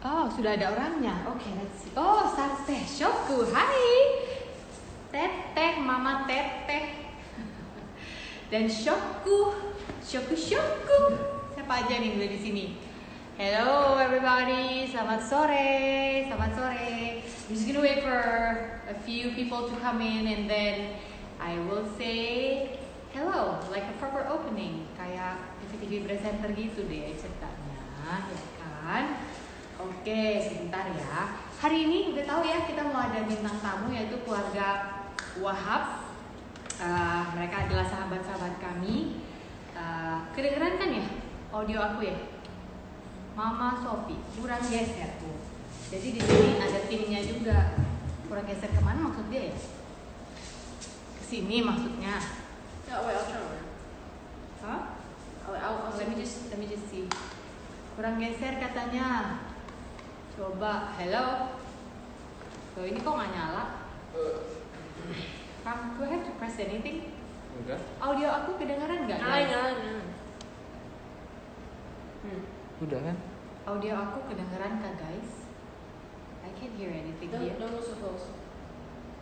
Oh, sudah ada orangnya. Oke, let's see. Oh, Sarse Shoku. Hai. Teteh, Mama Teteh. Dan Shoku. Shoku. Siapa aja nih udah di sini? Hello everybody. Selamat sore. I'm just gonna wait for a few people to come in and then I will say hello, like a proper opening, kayak TV presenter gitu deh ceritanya, ya kan? Oke, sebentar ya. Hari ini udah tahu ya kita mau ada bintang tamu yaitu keluarga Wahab. Mereka adalah sahabat-sahabat kami. Kedengeran kan ya audio aku ya? Mama Sofi, kurang geser tuh. Jadi di sini ada timnya juga. Kurang geser kemana maksud dia ya? Kesini maksudnya. Yeah, wait, I'll try to work. Hah? Let me just see. Kurang geser katanya. Coba, hello. So ini kok nggak nyala? Do I have to press anything? Enggak. Audio aku kedengeran nggak? Nyala. Udah kan? Audio aku kedengeran kah guys? I can't hear anything here. Don't look so close.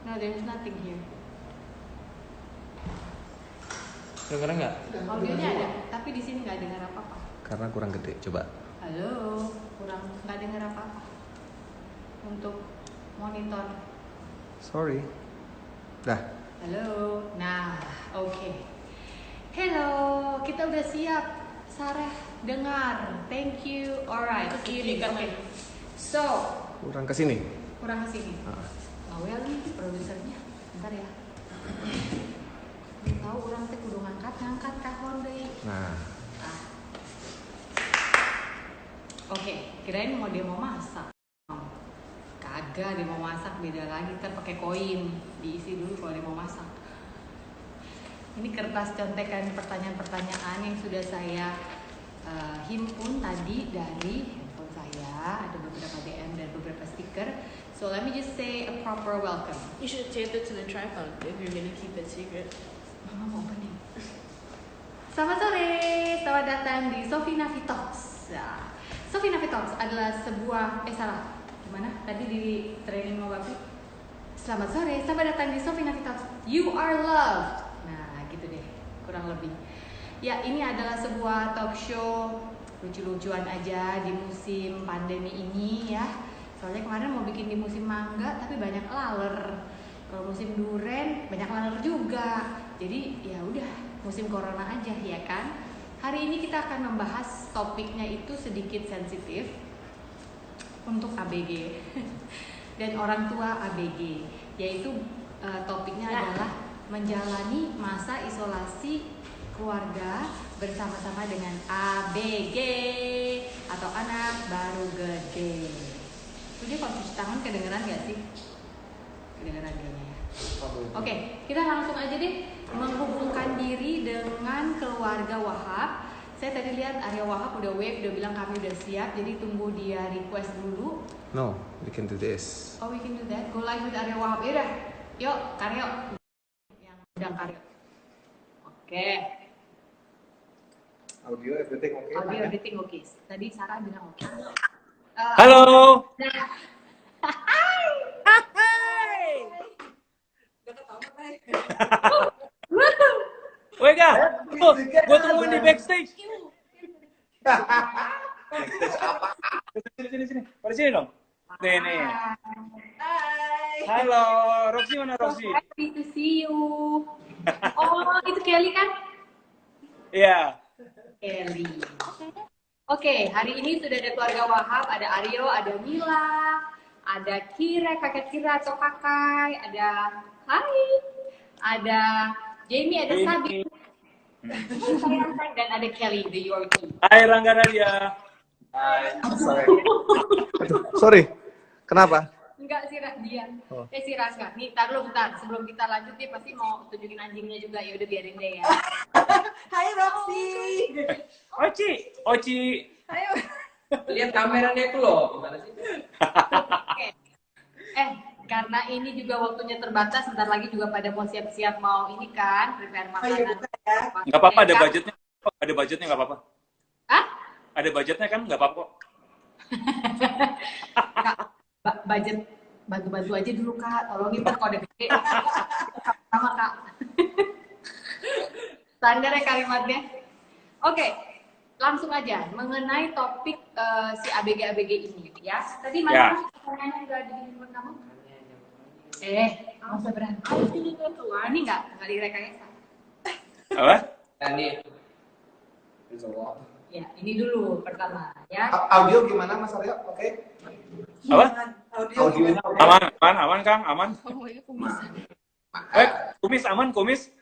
No, there's nothing here. Dengeran nggak? Audionya ada, tapi di sini nggak dengar apa-apa. Karena kurang gede. Coba. Halo, kurang nggak dengar apa-apa. Untuk monitor. Sorry. Dah. Halo, nah, oke. Hello, kita udah siap. Sarah dengar, thank you. Alright, Kiri kan? Oke. So, Kurang ke sini. kurang kesini. Awel nih produsernya, bentar ya. Tahu orang teh kudu ngangkat kahon deui. Nah. Oke, kirain mau dia mau masak. Kagak, dia mau masak beda lagi, ntar pakai koin diisi dulu kalau dia mau masak. Ini kertas contekan pertanyaan-pertanyaan yang sudah saya himpun tadi dari handphone saya. Ada beberapa DM dan beberapa stiker. So let me just say a proper welcome. You should tape it to the tripod if you're gonna keep it secret. Mama mau opening. Selamat sore, selamat datang di Sofi Nafi Talks. Nah, Sofi Nafi Talks adalah sebuah gimana? Tadi di training mau babi. Selamat sore, selamat datang di Sofi Nafi Talks. You are loved. Nah, gitu deh, kurang lebih. Ya, ini adalah sebuah talk show lucu-lucuan aja di musim pandemi ini ya. Soalnya kemarin mau bikin di musim mangga tapi banyak laler. Kalau musim duren banyak laler juga. Jadi ya udah musim corona aja ya kan. Hari ini kita akan membahas topiknya itu sedikit sensitif untuk ABG dan orang tua ABG, yaitu topiknya adalah menjalani masa isolasi keluarga bersama-sama dengan ABG atau anak baru gede. Itu dia kalau cuci tangan kedengeran gak sih? Kedengeran kayaknya ya. Oke, kita langsung aja deh menghubungkan diri dengan keluarga Wahab. Saya tadi lihat Arya Wahab udah wave, udah bilang kami udah siap, jadi tunggu dia request dulu. No, we can do this. Oh, we can do that. Go live with Arya Wahab. Yaudah, yuk Karyo. Yang udah Karyo. Oke. Audio everything okay? Audio everything oke. Tadi Sarah bilang oke. Halo. Wega, gue tungguin di backstage. Backstage apa? Sini. Pada sini dong. Nih. Halo, Roxy mana Roxy? Happy to see you. Oh, itu Kelly kan? Iya. Kelly. Oke, hari ini sudah ada keluarga Wahab, ada Aryo, ada Mila, ada Kira, kakek Kira atau Kakai, ada Hai, ada Jamie, ada Sabi, dan ada Kelly, the Yorkie. Hai Rangga Radia. Sorry. Kenapa? Enggak sih dia. Oh. Si Rangga. Nih, tar dulu bentar. Sebelum kita lanjut, dia pasti mau tunjukin anjingnya juga. Ya udah biarin deh ya. Hai Roxy. Oci. Ayo. Lihat kameranya itu loh, gimana sih? Oke. Karena ini juga waktunya terbatas, sebentar lagi juga pada mau siap-siap mau ini kan, prepare makanan. Nggak apa-apa, ada budgetnya. Ada budgetnya nggak apa-apa. Hah? Ada budgetnya kan, nggak apa-apa kok. Kak, budget bantu-bantu aja dulu Kak, tolongin Kak kalau ada gede. Sama Kak. Standar ya kalimatnya. Oke, langsung aja mengenai topik si ABG-ABG ini ya. Tadi Ya. mana pertanyaannya udah di handphone kamu? Nggak usah berantem. Ini nggak direkayasa. Apa? Ini. Ya, ini dulu pertama ya. Audio gimana Mas Aryo? Oke. Apa? Audionya oke. Aman Kang, aman. Oh, ini kumisan. Kumis aman, kumis.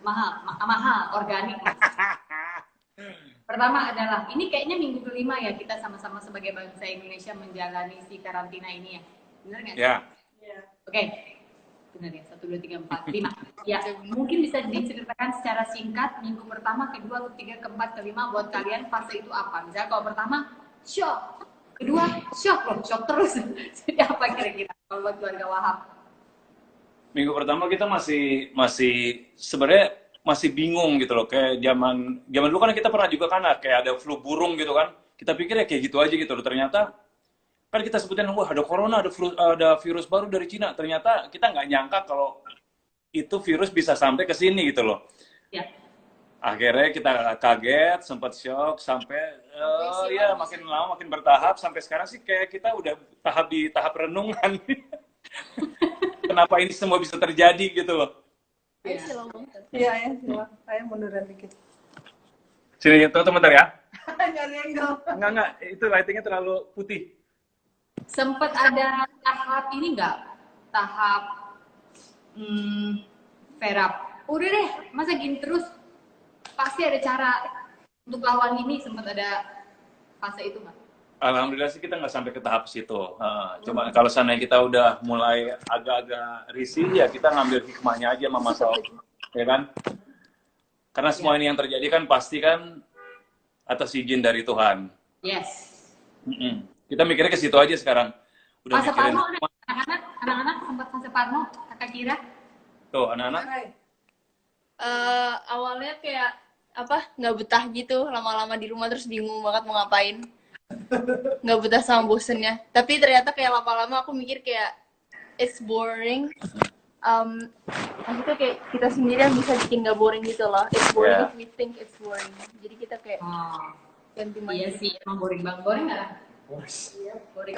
Mahal, organik. Pertama adalah, ini kayaknya minggu kelima ya kita sama-sama sebagai bangsa Indonesia menjalani si karantina ini ya. Bener nggak? Ya. Oke, benar ya, 1, 2, 3, 4, 5. Ya, mungkin bisa diceritakan secara singkat, minggu pertama, kedua, ketiga, keempat, kelima, buat kalian fase itu apa? Misalnya kalau pertama, shock. Kedua, shock terus. Jadi apa kira-kira kalau buat keluarga Wahab? Minggu pertama kita masih sebenarnya masih bingung gitu loh. Kayak zaman dulu kan kita pernah juga kan kayak ada flu burung gitu kan. Kita pikir ya kayak gitu aja gitu loh. Ternyata kan kita sebutin, wah ada corona, ada virus baru dari Cina. Ternyata kita nggak nyangka kalau itu virus bisa sampai ke sini gitu loh. Ya. Akhirnya kita kaget, sempat shock, sampai ya makin lama makin bertahap. Sampai sekarang sih kayak kita udah di tahap renungan. Kenapa ini semua bisa terjadi gitu loh. Ayo silau banget. Iya, ya, silakan. Saya munduran dikit. Sini tuh bentar ya. Nyari angle. Enggak, itu lightingnya terlalu putih. Sempat ada tahap ini nggak? Tahap Verap. Udah deh, masa gini terus? Pasti ada cara untuk lawan ini. Sempat ada fase itu nggak? Alhamdulillah sih kita nggak sampai ke tahap situ. Cuma kalau seandainya kita udah mulai agak-agak risih, ya kita ngambil hikmahnya aja sama masalah, ya kan? Karena semua ini yang terjadi kan pasti kan atas izin dari Tuhan. Yes. Kita mikirnya ke situ aja sekarang. Udah Fase mikirin Parno, anak-anak sempat fase Parno, kakak kira? tuh anak-anak. Awalnya kayak nggak betah gitu, lama-lama di rumah terus bingung banget mau ngapain. Nggak betah sama bosennya. Tapi ternyata kayak lama-lama aku mikir kayak it's boring. Maksudnya kayak kita sendiri yang bisa bikin nggak boring gitu loh. It's boring if we think it's boring. Jadi kita kayak ganti Iya mindset. sih, emang boring banget. Boring nggak? Iya, boring.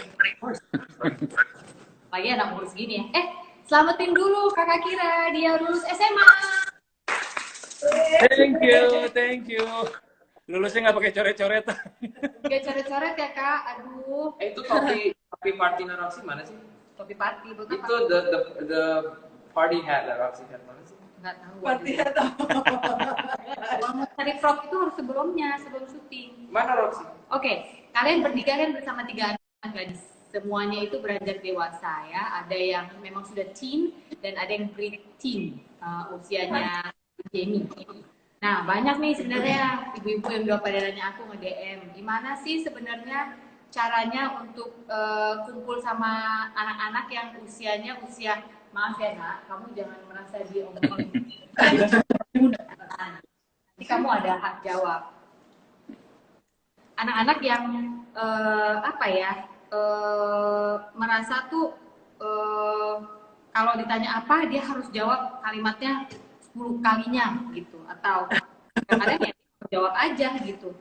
Pagi anak umur segini ya. Selamatin dulu kakak Kira, dia lulus SMA. Thank you. Lulusnya nggak pakai coret-coret. Gak coret-coret ya kak, aduh. Itu topi party Roxy mana sih? Topi party, bukan Itu the party hat Roxy hat mana sih? Nggak tahu. Party atau Kalau mau cari frog itu harus sebelum syuting. Mana Roxy? Oke, kalian bertiga kan bersama 3 anak gadis. Semuanya itu beranjak dewasa ya. Ada yang memang sudah teen dan ada yang pre-teen, usianya Jamie. Nah, banyak nih sebenarnya ibu-ibu yang udah pada nanya aku nge-DM, gimana sih sebenarnya caranya untuk kumpul sama anak-anak yang usianya maaf ya nak, kamu jangan merasa diomongin. Nanti kamu ada hak jawab. Anak-anak yang merasa tuh kalau ditanya apa dia harus jawab kalimatnya 10 kalinya gitu, atau kadang-kadang ya jawab aja gitu.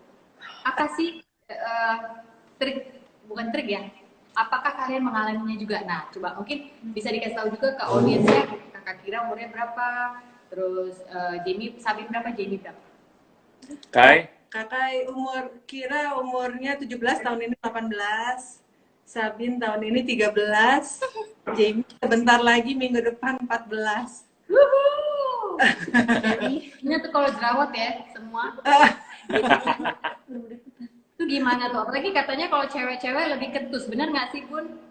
Apa sih bukan trik ya, apakah kalian mengalaminya juga? Nah coba mungkin bisa dikasih tahu juga ke audiensnya, kakak Kira umurnya berapa, terus Jamie, Sabin berapa, Jamie berapa? Kai? kakak Kira umurnya 17, tahun ini 18. Sabin tahun ini 13. Jamie sebentar lagi minggu depan 14. Wuhuu. Ini tuh kalau jerawat ya semua. Itu gimana tuh? Apalagi katanya kalau cewek-cewek lebih ketus, bener nggak sih Bun?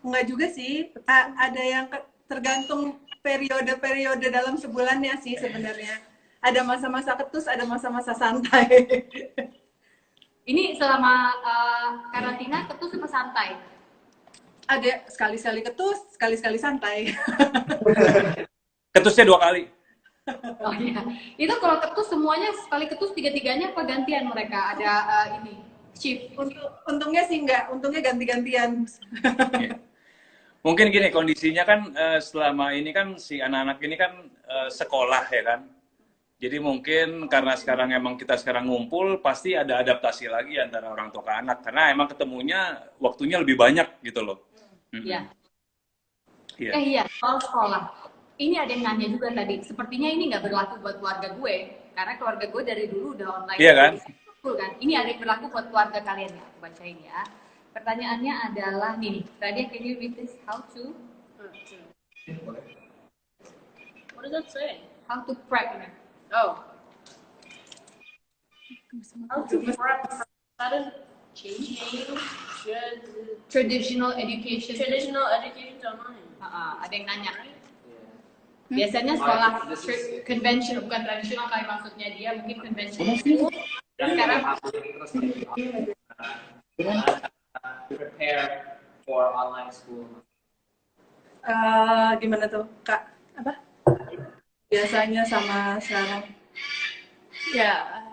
Enggak juga sih. Ada yang tergantung periode-periode dalam sebulannya sih sebenarnya. Ada masa-masa ketus, ada masa-masa santai. Ini selama karantina ketus apa santai? Ada sekali-sekali ketus, sekali-sekali santai. Ketusnya 2 kali. Oh iya. Itu kalau ketus semuanya sekali ketus tiga-tiganya apa gantian mereka? Ada ini shift. Untungnya sih enggak, untungnya ganti-gantian. Iya. Mungkin gini kondisinya kan selama ini kan si anak-anak ini kan sekolah ya kan. Jadi mungkin karena sekarang emang kita sekarang ngumpul pasti ada adaptasi lagi antara orang tua ke anak karena emang ketemunya waktunya lebih banyak gitu loh. Iya. Iya. Iya, soal sekolah. Ini ada yang nanya juga tadi. Sepertinya ini nggak berlaku buat keluarga gue, karena keluarga gue dari dulu udah online. Iya kan? Betul kan? Ini ada yang berlaku buat keluarga kalian ya. Aku bacain ya. Pertanyaannya adalah nih, Radia, can you read this? How to? What does that say? How to prep? Oh. How to prep for sudden change Traditional education. traditional education online. Ada yang nanya. Biasanya sekolah convention, bukan tradisional kali maksudnya dia, mungkin conventional school. Sekarang Prepare for online school. Gimana tuh, Kak? Apa? Biasanya sama sekarang. Ya,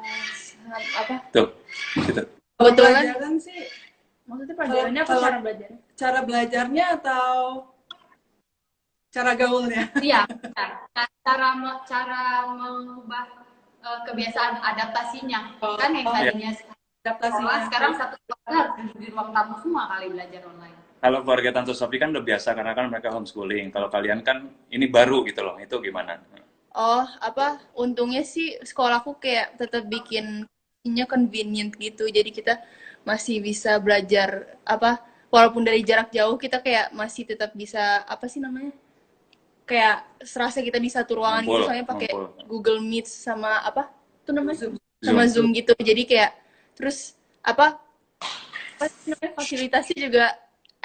apa? Tuh. Gitu. Kebetulan Pelajaran sih, maksudnya pelajarannya apa Kalau- cara belajar? cara belajarnya atau cara gaulnya? iya, benar. Cara mengubah kebiasaan adaptasinya. Oh, Kan yang tadinya Adaptasinya. sekolah, sekarang satu keluarga harus duduk di ruang tamu semua kali belajar online. Kalau keluarga Tante Sofi kan udah biasa karena kan mereka homeschooling. Kalau kalian kan ini baru gitu loh. Itu gimana? Oh, apa? Untungnya sih sekolahku kayak tetap bikinnya convenient gitu. Jadi kita masih bisa belajar apa? Walaupun dari jarak jauh kita kayak masih tetap bisa apa sih namanya? Kayak serasa kita di satu ruangan gitu, Ngumpul, soalnya pakai ngumpul. Google Meet sama apa? Itu namanya Zoom. sama Zoom gitu. Jadi kayak terus apa sih namanya, fasilitasnya juga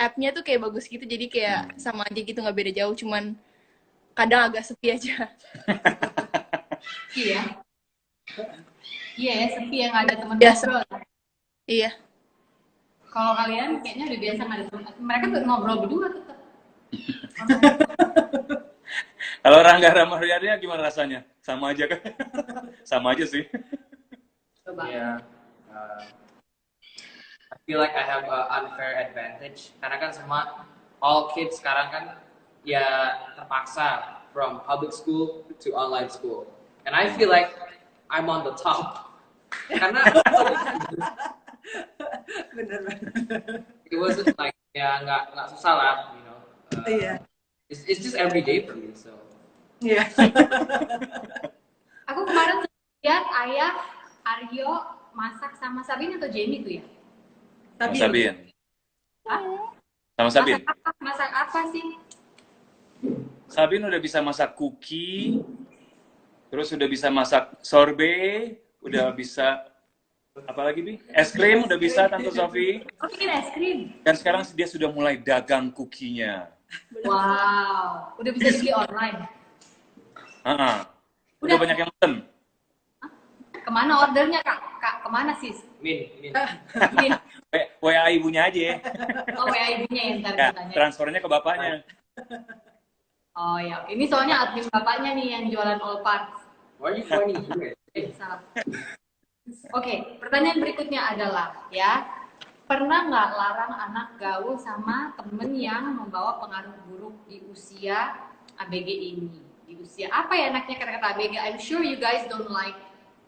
app-nya tuh kayak bagus gitu. Jadi kayak sama aja gitu, nggak beda jauh. Cuman kadang agak sepi aja. Iya. Iya ya, sepi yang ada teman Biasa. ngobrol. Iya. Kalau kalian kayaknya udah biasa nggak ada teman. Mereka tuh ngobrol berdua tetap. Kalau Rangga Ramahyarya gimana rasanya? Sama aja kan? Sama aja sih. Coba. Yeah. I feel like I have an unfair advantage karena kan semua all kids sekarang kan ya terpaksa from public school to online school, and I feel like I'm on the top karena Bener-bener. it wasn't like ya nggak susah lah, you know. Iya. It's just every day for me, so. Iya. Aku kemarin lihat ayah Aryo masak sama Sabin atau Jamie tuh ya? Sama Sabin. Hah? Sama Sabin. Masak apa sih? Sabin udah bisa masak cookie, terus udah bisa masak sorbet, udah bisa apa lagi Bi? Es krim udah bisa Tante Sofi. Oh, bikin es krim. Dan sekarang dia sudah mulai dagang kukinya. Wow, udah bisa dibeli online. Udah banyak yang pesen. Kemana ordernya kak? Kak kemana sis? Min. Ini WA ibunya aja. oh WA ibunya yang ntar Ya, ditanya. transfernya ke bapaknya. Oh ya, ini soalnya admin bapaknya nih yang jualan all parts. Why are you pointing here? Salah. Oke, pertanyaan berikutnya adalah ya, pernah nggak larang anak gaul sama temen yang membawa pengaruh buruk di usia ABG ini? Di usia apa ya anaknya kata-kata ABG? I'm sure you guys don't like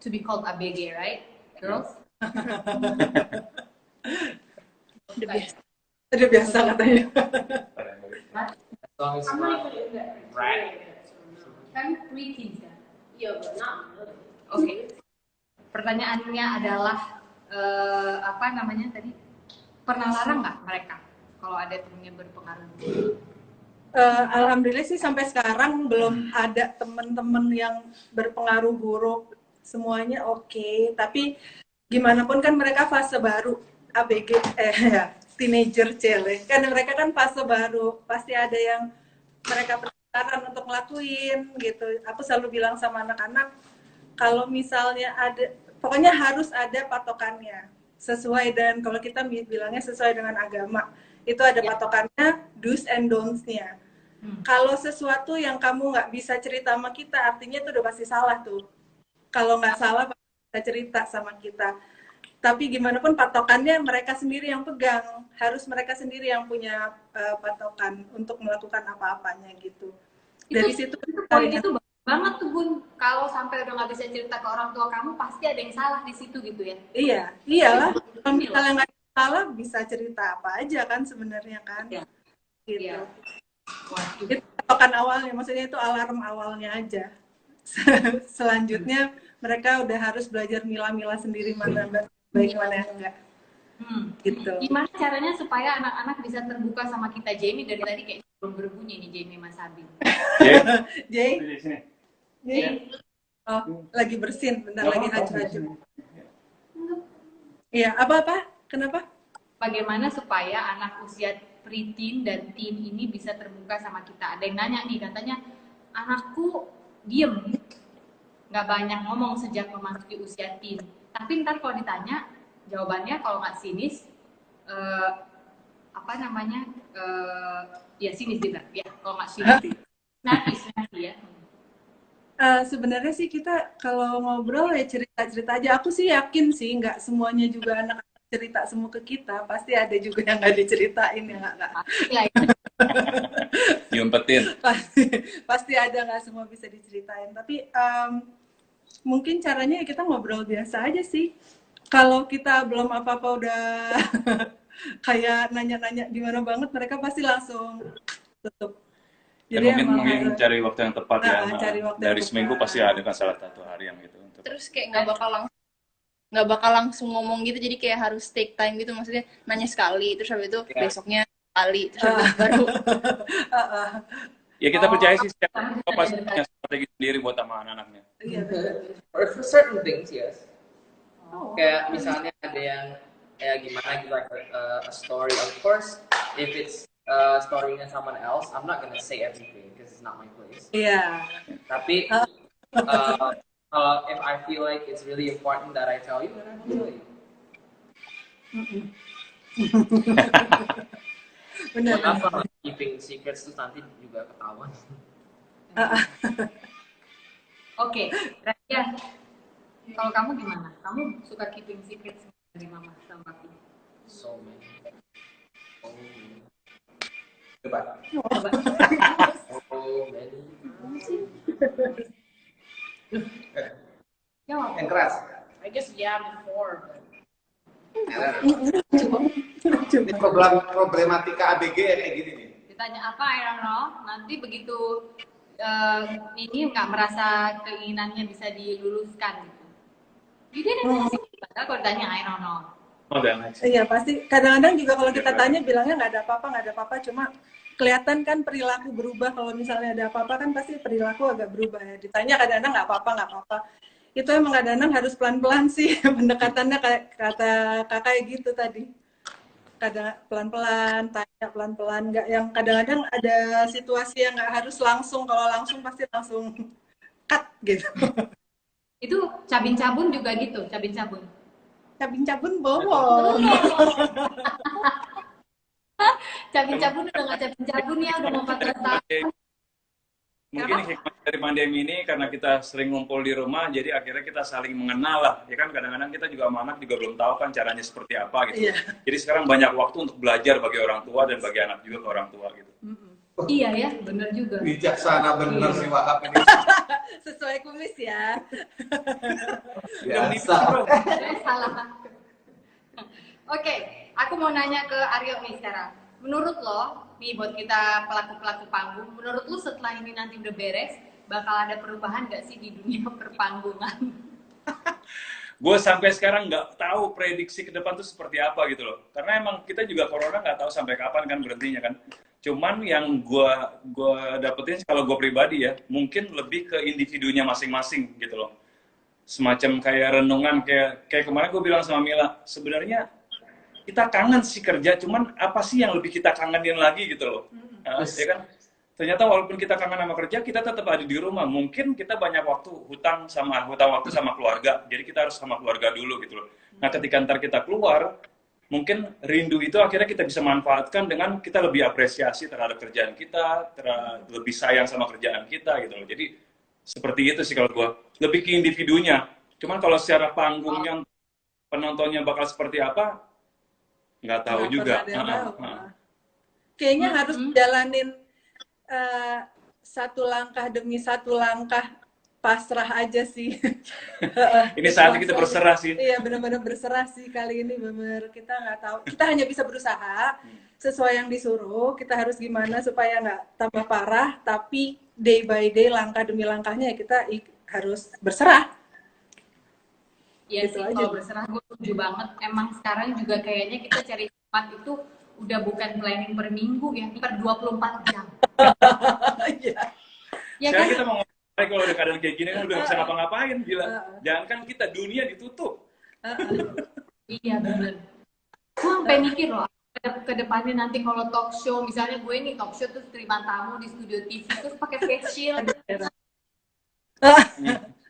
to be called ABG, right, girls? Udah biasa. Udah biasa katanya. As long as not rat. Kan preteens ya? Iya, Oke. Pertanyaannya adalah apa namanya tadi? Pernah larang nggak mereka kalau ada temennya berpengaruh? Alhamdulillah sih sampai sekarang belum ada teman-teman yang berpengaruh buruk. Semuanya oke. Tapi gimana pun kan mereka fase baru ABG, teenager cele. Kan mereka kan fase baru. Pasti ada yang mereka penasaran untuk ngelakuin gitu. Aku selalu bilang sama anak-anak, kalau misalnya ada, pokoknya harus ada patokannya sesuai, dan kalau kita bilangnya sesuai dengan agama itu ada patokannya, do's and don'ts-nya. Kalau sesuatu yang kamu nggak bisa cerita sama kita, artinya itu udah pasti salah tuh. Kalau nggak salah, pasti bisa cerita sama kita. Tapi gimana pun patokannya mereka sendiri yang pegang. Harus mereka sendiri yang punya patokan untuk melakukan apa-apanya gitu. Dari situ poin itu bagus banget tuh Bun. Kalau sampai udah nggak bisa cerita ke orang tua kamu, pasti ada yang salah di situ gitu ya. Iya, iyalah. Kalau misalnya nggak salah, bisa cerita apa aja kan sebenarnya kan. Iya. Gitu. Iya. Wah, Itu patokan awalnya, maksudnya itu alarm awalnya aja. Selanjutnya mereka udah harus belajar milah-milah sendiri mana baik mana yang enggak. Gitu. Gimana caranya supaya anak-anak bisa terbuka sama kita? Jamie dari tadi kayak belum berbunyi nih Jamie Mas Abi. Jay, Di sini. Jay, oh lagi bersin, bentar lagi haju-haju. Iya, apa-apa? Kenapa? Bagaimana supaya anak usia preteen dan teen ini bisa terbuka sama kita? Ada yang nanya nih, katanya anakku diem, nggak banyak ngomong sejak memasuki usia teen. Tapi ntar kalau ditanya, jawabannya kalau nggak sinis, apa namanya? Ya sinis juga, ya kalau nggak sinis, nangis ya. Sebenarnya sih kita kalau ngobrol ya cerita-cerita aja. Aku sih yakin sih nggak semuanya juga anak cerita semua ke kita. Pasti ada juga yang nggak diceritain ya nggak. Ya, Diumpetin. Pasti ada, nggak semua bisa diceritain. Tapi mungkin caranya ya kita ngobrol biasa aja sih. Kalau kita belum apa-apa udah kayak nanya-nanya gimana banget, mereka pasti langsung tutup. Dan mungkin cari waktu yang tepat ya. Dari seminggu pasti ada kan salah satu hari yang gitu. Terus kayak nggak bakal langsung ngomong gitu, jadi kayak harus take time gitu, maksudnya nanya sekali terus habis itu besoknya sekali terus habis itu baru Ya kita percaya sih setiap orang pasti punya strategi sendiri buat sama anak-anaknya. Iya betul. For certain things, yes. Kayak misalnya ada yang kayak gimana gitu, like a story. Of course, if it's story-nya someone else, I'm not gonna say everything because it's not my place. Iya. Tapi if I feel like it's really important that I tell you, then I will tell you. Benar. Kenapa keeping secrets tuh nanti juga ketahuan? Oke, Raya, kalau kamu gimana? Kamu suka keeping secret dari mama sama papi? So many. Coba. So many. Jawab. Yang keras. I guess yeah before. Ini problematika ABG ya kayak gini nih. Ditanya apa, I don't know. Nanti begitu ini nggak merasa keinginannya bisa diluluskan gitu. Jadi padahal kalau ditanya I don't know. Iya pasti. Kadang-kadang juga kalau kita tanya bilangnya nggak ada apa-apa. Cuma kelihatan kan perilaku berubah. Kalau misalnya ada apa-apa kan pasti perilaku agak berubah ya. Ditanya kadang-kadang nggak apa-apa. Itu emang kadang-kadang harus pelan-pelan sih pendekatannya, kayak kata kakak gitu tadi. Kadang pelan-pelan, tanya pelan-pelan, nggak yang kadang-kadang ada situasi yang nggak harus langsung. Kalau langsung pasti langsung cut gitu. Itu cabin-cabun juga gitu, cabin-cabun. Cabin-cabun bohong. Cabin-cabun udah nggak cabin-cabun ya, udah mau 14 tahun. Mungkin hikmah dari pandemi ini karena kita sering ngumpul di rumah, jadi akhirnya kita saling mengenal lah. Ya kan kadang-kadang kita juga sama anak juga belum tahu kan caranya seperti apa gitu. Iya. Jadi sekarang banyak waktu untuk belajar bagi orang tua dan bagi anak juga ke orang tua gitu. Iya ya, bener juga. Bijaksana bener sih Wahab ini. Sesuai kumis ya. Biasa. Salah. Oke, aku mau nanya ke Aryo nih sekarang. Menurut lo, nih buat kita pelaku-pelaku panggung, menurut lo setelah ini nanti udah beres, bakal ada perubahan nggak sih di dunia perpanggungan? Gue sampai sekarang nggak tahu prediksi ke depan tuh seperti apa gitu loh. Karena emang kita juga corona nggak tahu sampai kapan kan berhentinya kan. Cuman yang gue dapetin kalau gue pribadi ya, mungkin lebih ke individunya masing-masing gitu loh. Semacam kayak renungan, kayak kemarin gue bilang sama Mila, sebenarnya kita kangen sih kerja, cuman apa sih yang lebih kita kangenin lagi gitu loh. Ya kan? Ternyata walaupun kita kangen sama kerja, kita tetap ada di rumah. Mungkin kita banyak waktu hutang waktu sama keluarga. Jadi kita harus sama keluarga dulu gitu loh. Nah ketika ntar kita keluar, mungkin rindu itu akhirnya kita bisa manfaatkan dengan kita lebih apresiasi terhadap kerjaan kita, lebih sayang sama kerjaan kita gitu loh. Jadi seperti itu sih kalau gua, lebih ke individunya. Cuman kalau secara panggung yang penontonnya bakal seperti apa, nggak tahu Nggak juga. pernah ada yang tahu. Kayaknya harus jalanin satu langkah demi satu langkah, pasrah aja sih. Ini saatnya kita berserah sih. Iya, benar-benar berserah sih kali ini, benar. Kita nggak tahu. Kita hanya bisa berusaha sesuai yang disuruh. Kita harus gimana supaya nggak tambah parah, tapi day by day, langkah demi langkahnya ya kita harus berserah. Iya Gitu sih, aja. kalau berserah gue setuju banget. Emang sekarang juga kayaknya kita cari tempat itu udah bukan planning per minggu ya, per 24 jam. Iya. Ya Sekarang kan? kita mau ngomong kalau udah keadaan kayak gini kan udah nggak bisa ngapa-ngapain, gila. Jangan kan kita, dunia ditutup. Iya bener. Gue sampai mikir loh, ke depannya nanti kalau talk show, misalnya gue nih talk show terus terima tamu di studio TV terus pakai face shield.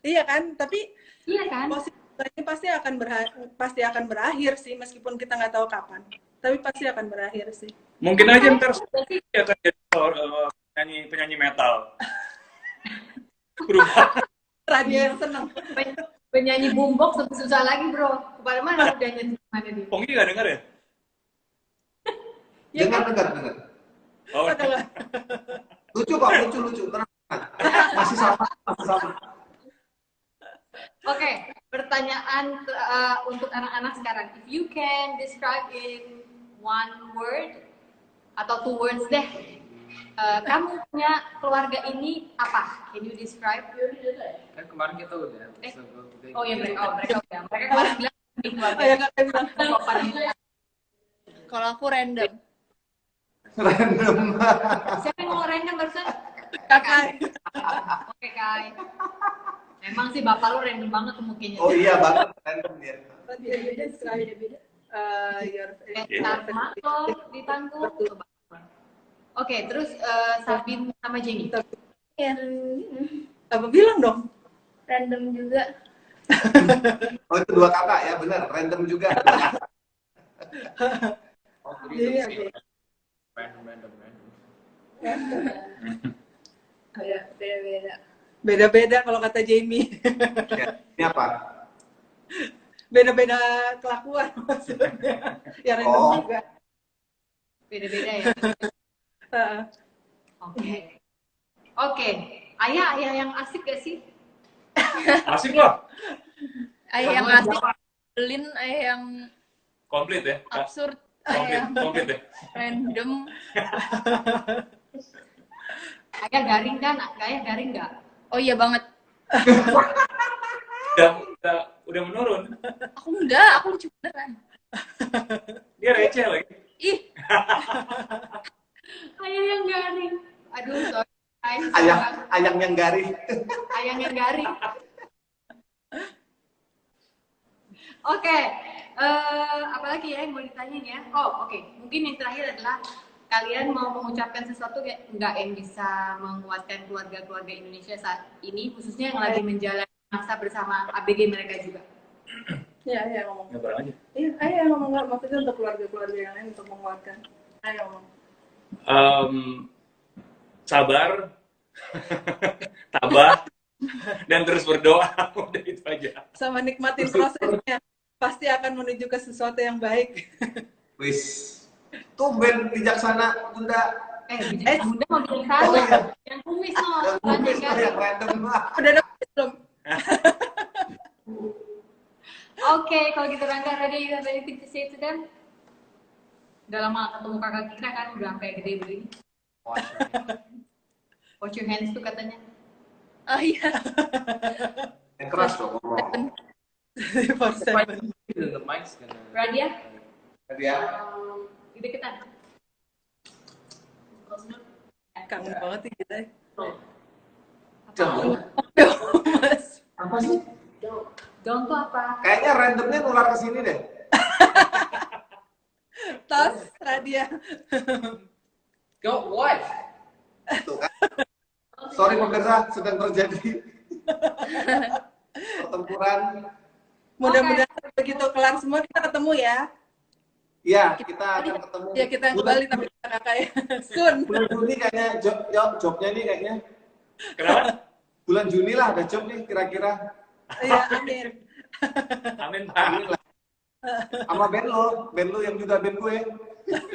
Iya kan? Tapi Iya kan? ini pasti akan berakhir sih, meskipun kita nggak tahu kapan. Tapi pasti akan berakhir sih. Mungkin aja ntar dia akan jadi penyanyi metal. Berubah. Radio yang senang. Penyanyi boombox lebih susah lagi bro. Kepada mana udah nyanyi mana dia? Pongki nggak denger ya? Ya kan? Dengar. Oh, Lucu kok, lucu. Tenang. Masih sama. Oke, pertanyaan untuk anak-anak sekarang. If you can describe in one word atau 2 words deh, kamu punya keluarga ini apa? Can you describe? Kan kemarin kita udah. Oh ya mereka udah. Mereka kemarin bilang di keluarga. Kayak kalian bilang. Sopan. Kalau aku random. Random. Siapa yang ngomong random barusan? Kakak. Oke Kai. Emang sih bapak lu random banget tuh mukanya. Oh iya banget, random dia. Beda-beda. Sama lo di panggung. Oke, terus Sabin sama Jenny. Ya, Apa bilang dong? random juga. Oh itu 2 kata ya, benar. Random juga. Oh, Iya, jadi oke. random. Iya, beda-beda. Beda-beda kalau kata Jamie. Ya, ini apa? Beda-beda kelakuan maksudnya. Ya random Oh. juga. Beda-beda ya. Heeh. Oke. Ayah yang asik gak sih? asik loh. Ayah yang asik, Lin, ayah yang Komplit ya. absurd, ayah yang Komplit ya. random. Ayah garing kan? Ayah garing nggak? Oh iya banget. Udah menurun. Aku enggak, aku lucu beneran. Dia receh lagi. Ih, Ayah yang garing. Aduh, sorry. Ayang yang garing. Ayah yang garing. Oke. Apalagi ya yang mau ditanyain ya? Oh, oke. Mungkin yang terakhir adalah kalian mau mengucapkan sesuatu nggak yang bisa menguatkan keluarga-keluarga Indonesia saat ini, khususnya yang lagi menjalani masa bersama ABG mereka juga. Iya, ayah ngomong. Nyebar aja. Iya, ayah ngomong nggak, maksudnya untuk keluarga-keluarga yang lain untuk menguatkan. Ayah ngomong. Sabar, tabah, dan terus berdoa. Udah itu aja. Sama nikmatin prosesnya. Pasti akan menuju ke sesuatu yang baik. Wis. Tumben bijaksana Bunda. Bunda mau bikin salah. Oh, iya. Yang kumis no. Yang kumis lah, yang random lah. Udah dapet belum? Oke, kalau gitu Rangga, ready, you have anything to say to them? Udah lama ketemu kakak kita kan, udah sampai gede begini. Watch your hands tuh katanya. oh iya. Yang keras dong ngomong. For seven. The mic's gonna. Radia, Tadi ya. di deketan. Kangen banget nih kita. Jauh. Mas. Apa sih? Daun tuh apa? Kayaknya randomnya nular ke sini deh. Tas, Radia. Go what? Tuh kan. Sorry pemirsa, sedang terjadi pertempuran. Mudah-mudahan begitu kelar semua kita ketemu ya. Iya, kita akan ketemu. Ya kita ke Bali tapi kakak ya. Sun. Bulan Juni kayaknya jobnya nih kayaknya. Kenapa? Bulan Juni lah ada job nih kira-kira. Iya, amin. Amin Amin Pak. lah. Sama band lo yang juga band gue.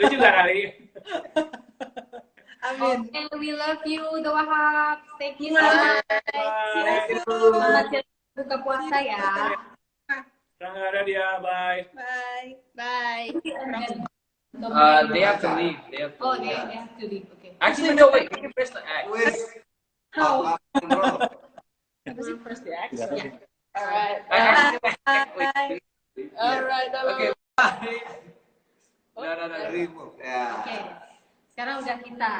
Lu juga kali. Amin. Okay, we love you, The Wahab. Thank you so Bye. much. Bye. Selamat buka puasa ya. Ada dia, bye. Bye. Bye. They have to leave. They have to Oh, leave. they have to leave. Okay. Actually, no, wait. You can press the X. Wes. How? Apa sih first react? Yeah. Alright. Bye. Alright. Okay, bye. No. Remove. Ya. Oke. Sekarang udah kita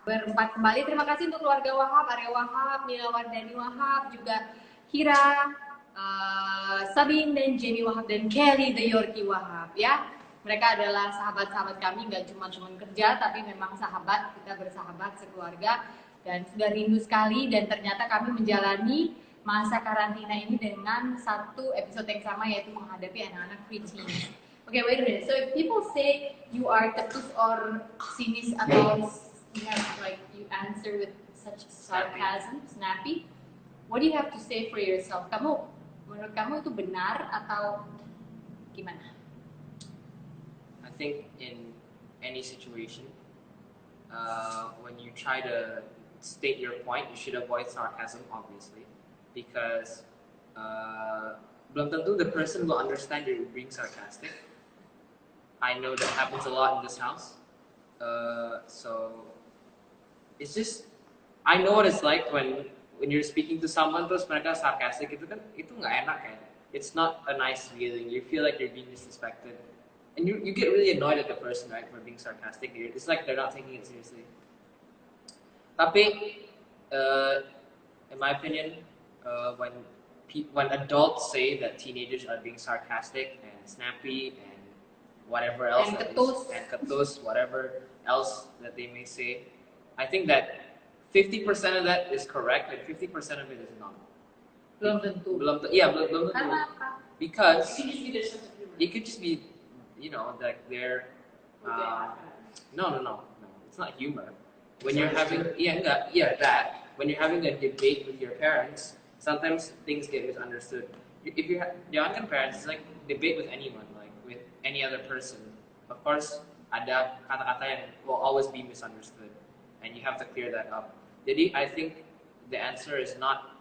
berempat kembali. Terima kasih untuk keluarga Wahab, Arya Wahab, Nila Wardani Wahab, juga Hira, Sabine dan Jenny Wahab, dan Kelly the Yorkie Wahab ya. Mereka adalah sahabat-sahabat kami, nggak cuma kerja, tapi memang sahabat, kita bersahabat sekeluarga dan sudah rindu sekali. Dan ternyata kami menjalani masa karantina ini dengan satu episode yang sama, yaitu menghadapi anak-anak preteens. Okay, wait a minute. So if people say you are ketus or sinis atau you have like you answer with such sarcasm, snappy, what do you have to say for yourself? Menurut kamu itu benar atau gimana? I think in any situation, when you try to state your point, you should avoid sarcasm, obviously, because belum tentu the person will understand you're being sarcastic. I know that happens a lot in this house. So it's just, I know what it's like when you're speaking to someone terus mereka sarcastic, itu nggak enak kan. It's not a nice feeling. You feel like you're being disrespected. And you get really annoyed at the person, right, for being sarcastic. It's like they're not taking it seriously. Tapi, in my opinion, when adults say that teenagers are being sarcastic and snappy and whatever else, And ketus, whatever else that they may say, I think that 50% of that is correct and 50% of it is not. Belum tentu. Belum tentu. Karena apa? Because it could just be, you know, like they're no, it's not humor. When you're having that when you're having a debate with your parents, sometimes things get misunderstood. If you have young parents, it's like debate with anyone, like with any other person. Of course, ada kata-kata yang will always be misunderstood, and you have to clear that up. Jadi, I think the answer is not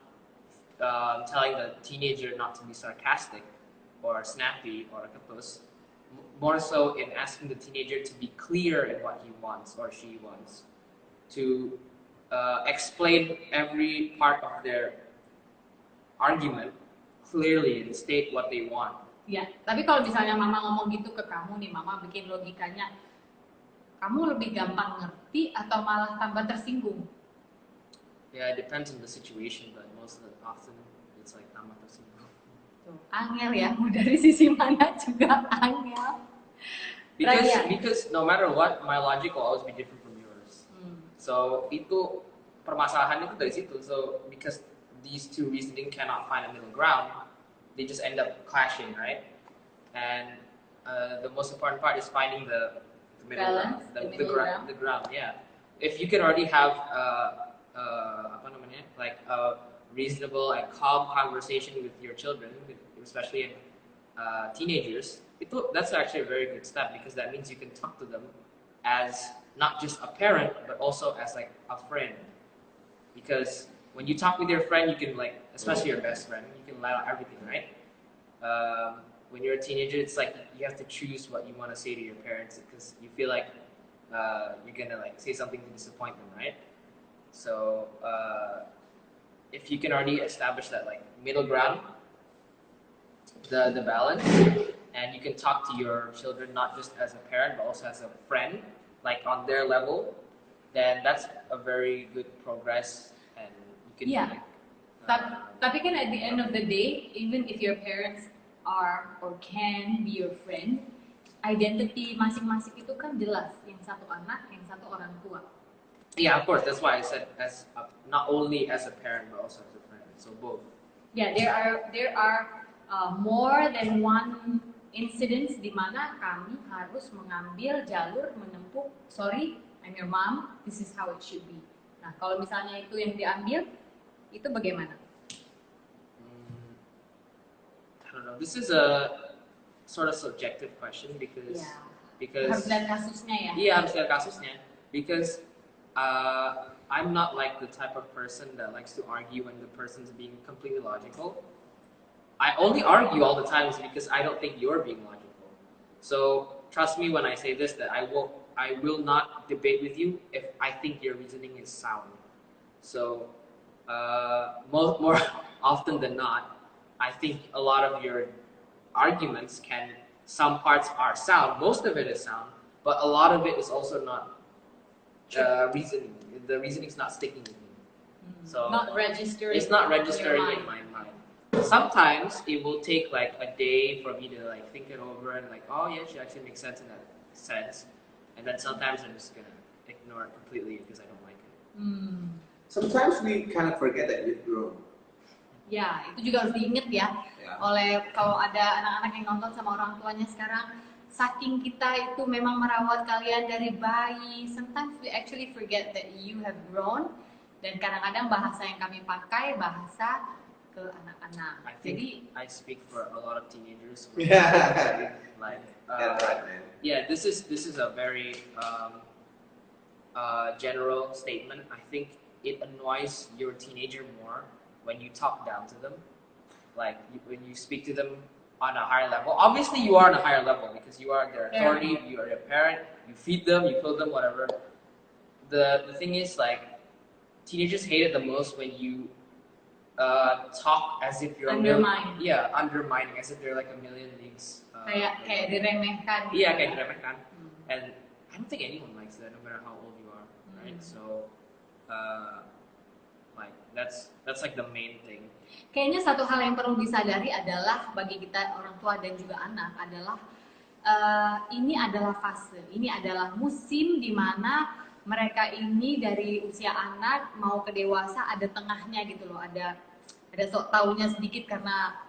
telling the teenager not to be sarcastic or snappy or ketus, more so in asking the teenager to be clear in what he wants or she wants, to explain every part of their argument clearly and state what they want. Ya, tapi kalau misalnya mama ngomong gitu ke kamu nih, mama bikin logikanya, kamu lebih gampang ngerti atau malah tambah tersinggung? Yeah, it depends on the situation, but often it's like tambah tersinggung. Tuh, angel ya, mau dari sisi mana juga angel. Because no matter what, my logic will always be different from yours. So itu permasalahan itu dari situ. So because these two reasoning cannot find a middle ground, they just end up clashing, right? And the most important part is finding the middle Balance, ground, the ground. Yeah. If you can already have like a reasonable and calm conversation with your children, especially in teenagers, that's actually a very good step, because that means you can talk to them as not just a parent, but also as like a friend. Because when you talk with your friend, you can, like, especially your best friend, you can let out everything, right? When you're a teenager, it's like you have to choose what you want to say to your parents, because you feel like you're gonna like say something to disappoint them, right? So if you can already establish that like middle ground, the balance, and you can talk to your children not just as a parent but also as a friend, like on their level, then that's a very good progress, and you can Yeah. like, Tapi kan at the end of the day, even if your parents are or can be your friend, identity masing-masing itu kan jelas, yang satu anak, yang satu orang tua. yeah, of course, that's why I said not only as a parent but also as a friend, so both. Yeah, there are more than one incidents di mana kami harus mengambil jalur menempuh, sorry, I'm your mom, this is how it should be. Nah, kalau misalnya itu yang diambil, itu bagaimana? I don't know. This is a sort of subjective question because Ya, because harus lihat kasusnya ya. iya harus lihat kasusnya because I'm not like the type of person that likes to argue when the person's being completely logical. I only argue all the time is because I don't think you're being logical. So trust me when I say this that I will not debate with you if I think your reasoning is sound. So more often than not, I think a lot of your arguments some parts are sound, most of it is sound, but a lot of it is also not reasoning. The reasoning's not sticking with me. So Not registering. it's not in your registering mind. in my mind. Sometimes it will take like a day for me to like think it over and like, oh yeah, she actually makes sense in that sense. And then sometimes I'm just gonna ignore it completely because I don't like it. Sometimes we kind of forget that we've grown. Ya, itu juga harus diingat ya. Ya. Oleh kalau ada anak-anak yang nonton sama orang tuanya sekarang, saking kita itu memang merawat kalian dari bayi, sometimes we actually forget that you have grown. Dan kadang-kadang bahasa yang kami pakai bahasa ke anak-anak. I think Jadi I speak for a lot of teenagers. Yeah. Like, Yeah, right, man. yeah, this is a very general statement. I think it annoys your teenager more when you talk down to them, like when you speak to them on a higher level. Obviously, you are on a higher level because you are their authority, you are their parent, you feed them, you clothe them, whatever. The thing is, like, teenagers hate it the most when you talk as if you're Undermine. undermining, as if they're like a million leagues. kayak diremehkan. Iya, kayak diremehkan. And I don't think anyone likes that, no matter how old you are, right? So, like that's like the main thing. Kayaknya satu hal yang perlu disadari adalah bagi kita orang tua dan juga anak adalah ini adalah fase, ini adalah musim di mana mereka ini dari usia anak mau ke dewasa ada tengahnya gitu loh, ada sok taunya sedikit karena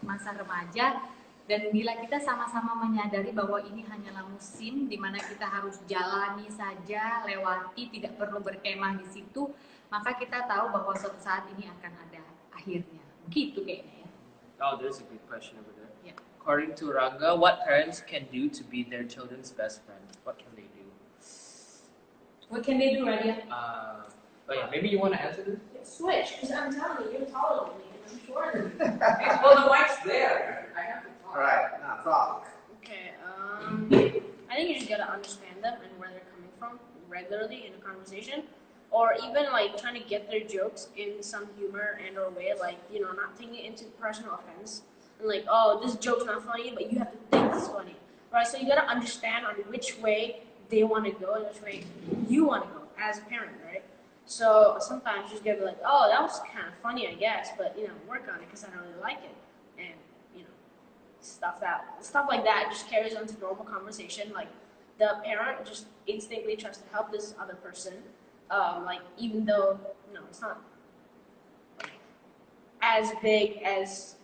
masa remaja. Dan bila kita sama-sama menyadari bahwa ini hanyalah musim di mana kita harus jalani saja, lewati, tidak perlu berkemah di situ, maka kita tahu bahwa suatu saat ini akan ada akhirnya. Begitu kayaknya ya. Oh, there's a good question over there. Yeah. According to Ranga, what parents can do to be their children's best friend? What can they do? What can they do, Radia? Oh yeah, maybe you want to answer this? Switch, because I'm telling you, you're taller than me, and I'm shorter than you. Well, the mic's there. I have to talk. All right, now talk. Okay, I think you just gotta understand them and where they're coming from regularly in a conversation, or even like trying to get their jokes in some humor and or way, like, you know, not taking it into personal offense and like, oh, this joke's not funny, but you have to think it's funny, right? So you gotta understand on which way they want to go and which way you want to go as a parent, right? So sometimes you just gotta be like, oh, that was kind of funny, I guess, but you know, work on it because I don't really like it, and you know, stuff like that just carries on to normal conversation. Like the parent just instinctively tries to help this other person, like even though it's not like, as big as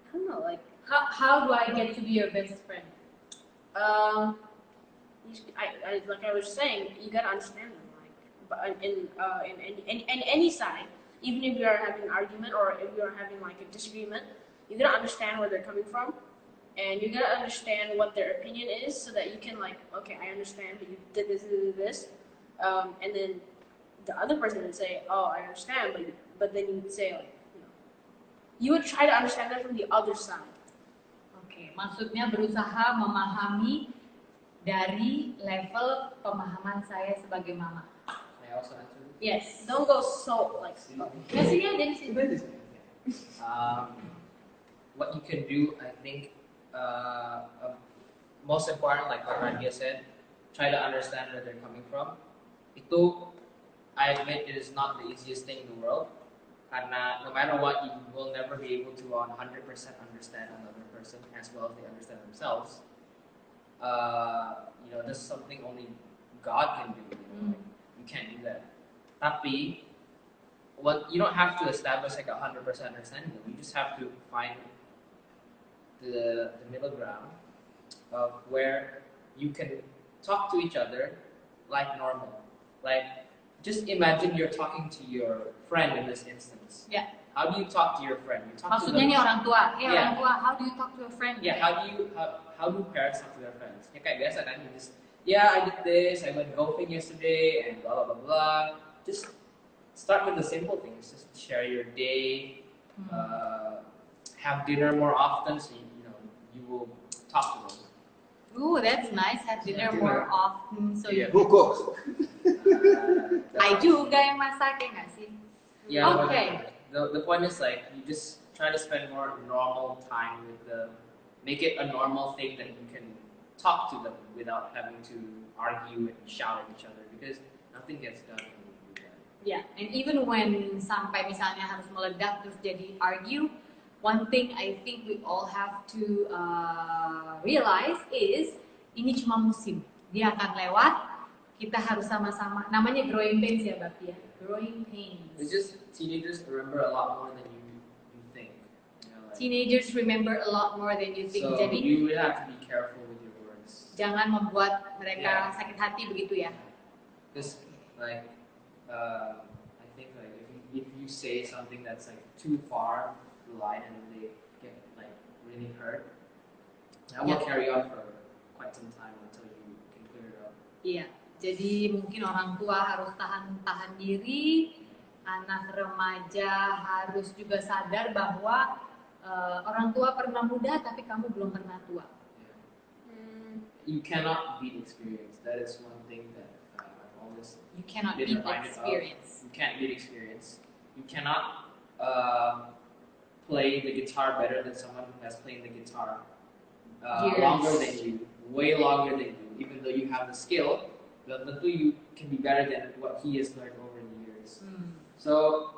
I don't know, like How do I get to be your best friend? like I was saying, you gotta understand them. Like, in any side, even if you are having an argument or if you are having like a disagreement, you gotta understand where they're coming from, and you gotta understand what their opinion is, so that you can like, okay, I understand, but you did this, and then the other person would say, oh, I understand, but then you would say like, you would try to understand them from the other side. Oke, maksudnya berusaha memahami dari level pemahaman saya sebagai mama. Can I also answer this? Yes. Don't go so like. Kasih ya jadi sih. What you can do, I think, most important, like what Radia said, try to understand where they're coming from. Itu, I admit, it is not the easiest thing in the world. Karena no matter what, you will never be able to 100% understand another person as well as they understand themselves. This is something only God can do. Like, you can't do that. Tapi, you don't have to establish like 100% understanding them. You just have to find the middle ground of where you can talk to each other like normal. Like, just imagine you're talking to your friend in this instance. Ya. How do you talk to your friend? You talk to Maksudnya nih them. orang tua. Yeah. Orang tua, how do you talk to a friend? Yeah, how do parents talk to their friends? Ya kayak biasa kan, you just, yeah, I did this, I went golfing yesterday, and blah blah blah blah. Just start with the simple things. Just share your day. Have dinner more often, so you will talk to them. Ooh, that's nice. Have dinner more often. So Yeah. Who cooks? I juga yang masak ya nggak sih? Yeah. Okay. But the point is like you just try to spend more normal time with them. Make it a normal thing that you can talk to them without having to argue and shout at each other because nothing gets done when you do that. Yeah, and even when sampai misalnya harus meledak terus jadi argue, one thing I think we all have to realize is ini cuma musim, dia akan lewat. Kita harus sama-sama. Namanya growing pains ya, Bapi ya. Growing pains. It's just teenagers remember a lot more than you think. Like, Teenagers remember a lot more than you think. so Jadi you really have to be careful with your words. jangan membuat mereka Yeah. sakit hati begitu ya. Because like I think like if you say something that's like too far the line and they get like really hurt, that will Yeah. carry on for quite some time until you can clear it up. Iya. Jadi mungkin orang tua harus tahan diri, anak remaja harus juga sadar bahwa orang tua pernah muda tapi kamu belum pernah tua. You cannot beat experience. That is one thing that I've always You cannot been beat reminded of. experience. You can't beat experience. You cannot play the guitar better than someone who has played the guitar Years. longer than you, way longer than you. Even though you have the skill, belum tentu you can be better than what he has learned over the years. So,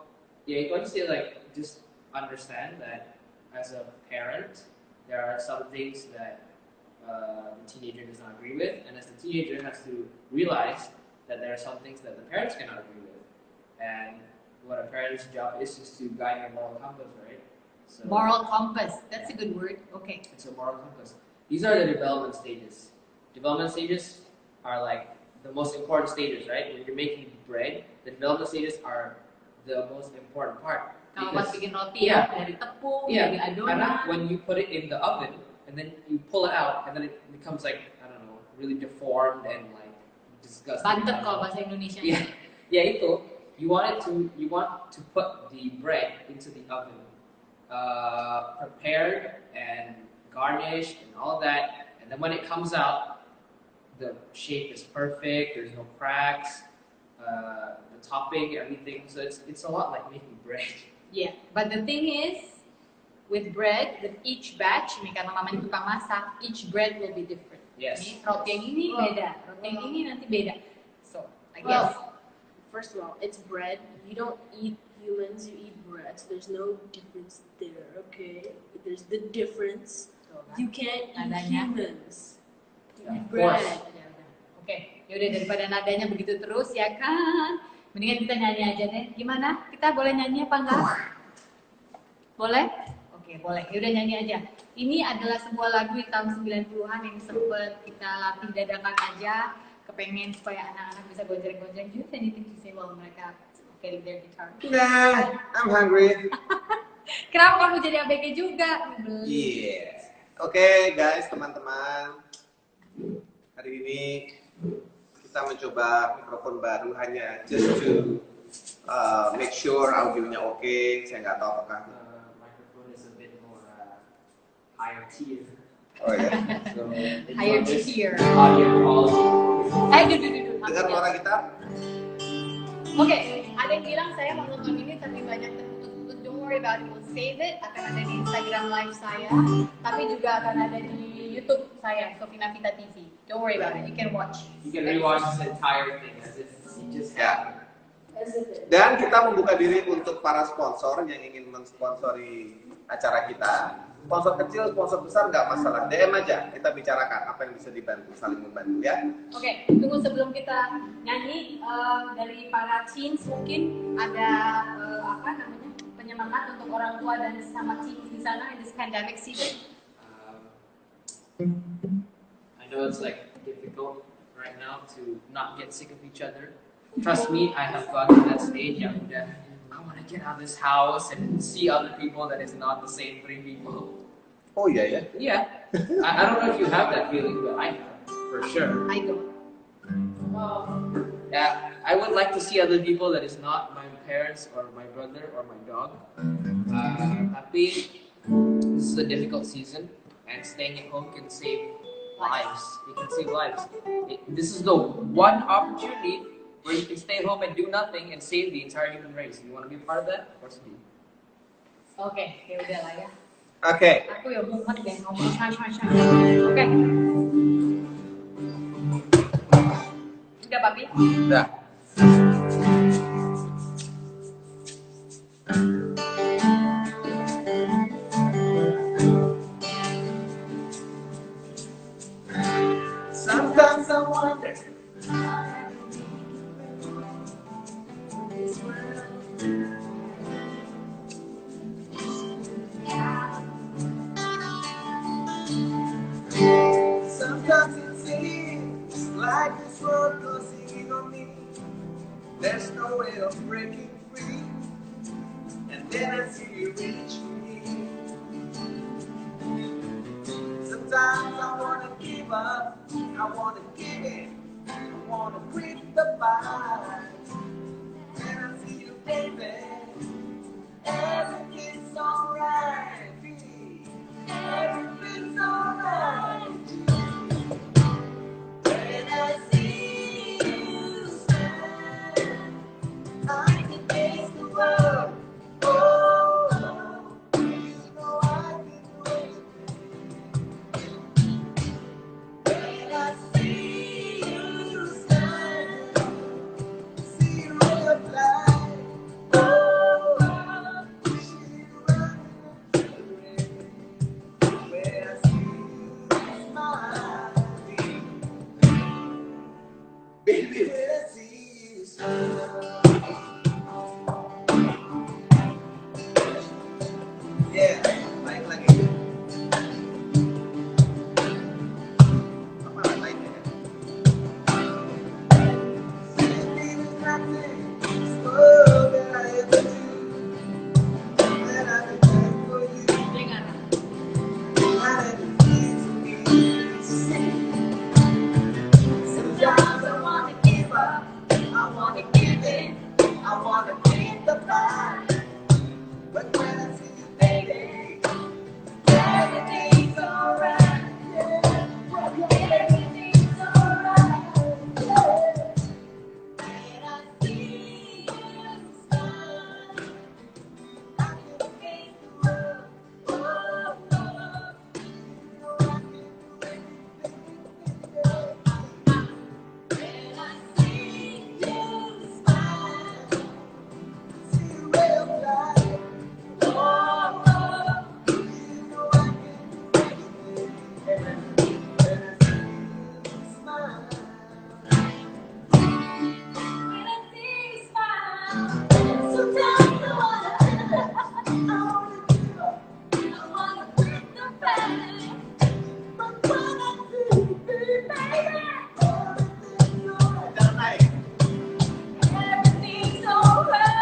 yeah, you can say like just understand that as a parent, there are some things that the teenager does not agree with, and as the teenager has to realize that there are some things that the parents cannot agree with, and what a parent's job is to guide your moral compass, right? So, Moral compass. That's a good word. Okay. it's a moral compass. These are the development stages. Development stages are like the most important stages, right? When you're making bread, the development stages are the most important part. Kalau pas Because- bikin roti ya dari tepung, dari yeah, adonan. when you put it in the oven and then you pull it out and then it becomes like, I don't know, really deformed and like disgusting. Bantet kalau bahasa Indonesia. Yeah, yeah, itu. You want to put the bread into the oven, prepared and garnished and all that, and then when it comes out, the shape is perfect. There's no cracks. The topping, everything. So it's a lot like making bread. Yeah, but the thing is, with bread, with each batch, ini karena mamanya tukang masak, each bread will be different. Yes. Ini roti yang ini beda, roti yang ini nanti beda. So, I guess. Well, first of all, it's bread. You don't eat humans, you eat bread. So there's no difference there, okay? There's the difference. You can't eat Nadanya. humans. You eat Of course. bread. Ya udah. Oke, yaudah daripada nadanya begitu terus ya kan. Mendingan kita nyanyi aja deh. Gimana? Kita boleh nyanyi apa enggak? Boleh? Oke, boleh. Yaudah nyanyi aja. Ini adalah sebuah lagu di tahun 90-an yang sempet kita latih dadakan aja. Kepengen supaya anak-anak bisa gonjreng-gonjreng. Do you have anything to say while mereka carry their guitar? Nah, I'm hungry. Kenapa kamu jadi ABG juga? Yeah. Oke, guys, teman-teman. Hari ini kita mencoba mikrofon baru hanya just to make sure audionya oke. Saya nggak tahu apakah. Microphone is a bit more higher tier. Oh ya. So it's Higher not this tier. audio quality. Duduk. Dengar suara kita? Oke, ada yang bilang saya mau nonton ini tapi banyak terputus-putus. Don't worry about it, we'll save it. Akan ada di Instagram live saya, tapi juga akan ada di YouTube saya, Sofina Vita TV. Don't worry about it, you can watch. You can rewatch this entire thing as if it just happened. Ya. Dan kita membuka diri untuk para sponsor yang ingin mensponsori acara kita. Sponsor kecil, sponsor besar nggak masalah. DM aja, kita bicarakan apa yang bisa dibantu, saling membantu ya. Oke, tunggu sebelum kita nyanyi dari para teens mungkin ada apa namanya penyemangat untuk orang tua dan sama teens di sana in this pandemic season. I know it's like difficult right now to not get sick of each other. Trust me, I have gone to that stage. Yeah, I want to get out of this house and see other people that is not the same three people. Oh iya ya. Yeah, I don't know if you have that feeling, but I have for sure. I don't. Yeah, I would like to see other people that is not my parents or my brother or my dog. Tapi this is a difficult season, and staying at home can save lives. It can save lives. This is the one opportunity where you can stay home and do nothing and save the entire human race. You want to be a part of that? Of course you do. Oke, ya udah lah ya. Oke. Aku ya mumet deh ngomong shy. Oke. Udah, Papi? Udah. Sometimes I wonder sometimes it seems like this world goes in on me. There's no way of breaking free. And then I see you reach for me. Sometimes I wanna give up, I wanna give in, I wanna quit the fight. Then I see you, baby, everything's alright, everything's alright. When I see you smile, I can face the world. Oh, you know I can do anything. When I see you smile, see you real fly. Oh, she running. When I see you smile, baby, when I see you smile. Yeah, baik lagi. Apa lainnya ya? Sitting is nothing, all that I ever do. That I've been doing for you, Dengar. not everything to me. Sometimes I wanna give up, I wanna give in, I wanna keep the fight. But when I see you, baby, everything's alright. Yeah, everything's alright. Yeah. When I see you smile, I can face the world. Oh, you know I can do anything, baby. When I see you smile, see you real fly. Oh, you know I can do anything. When I see you smile. When I see you smile, sometimes I wanna give up, I wanna quit the fight. But when I see you, baby, everything's alright. Everything's alright.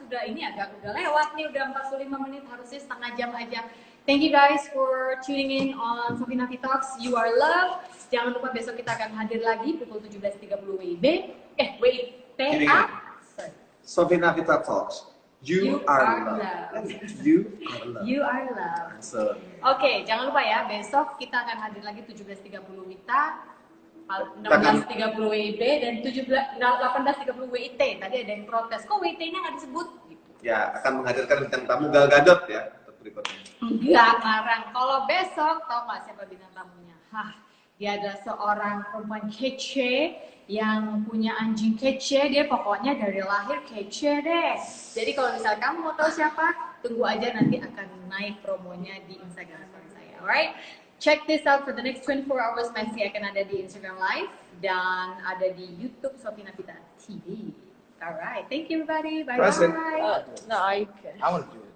sudah ini agak udah lewat nih, udah 45 menit, harusnya setengah jam aja. Thank you guys for tuning in on Sofi Nafi Talks. You are loved. Jangan lupa besok kita akan hadir lagi pukul 17.30 WIB. WITA. Sofi Nafi Talks. You are loved. You are loved. You are loved. So, Oke, jangan lupa ya, besok kita akan hadir lagi 17.30 WITA, 16.30 WIB, dan 18.30 WIT. Tadi ada yang protes, kok WIT-nya nggak disebut? Gitu. ya akan menghadirkan bintang tamu Gal Gadot ya untuk berikutnya. Enggak, ngarang. Kalau besok, tau nggak siapa bintang tamunya? Hah, dia adalah seorang perempuan kece yang punya anjing kece. Dia pokoknya dari lahir kece deh. Jadi kalau misalnya kamu mau tahu siapa, tunggu aja, nanti akan naik promonya di Instagram story saya. Alright? Check this out for the next 24 hours. Masih akan ada di Instagram Live dan ada di YouTube Sofi Nafita TV. Alright, thank you everybody. Bye Present. bye. No, I can. I want to do it.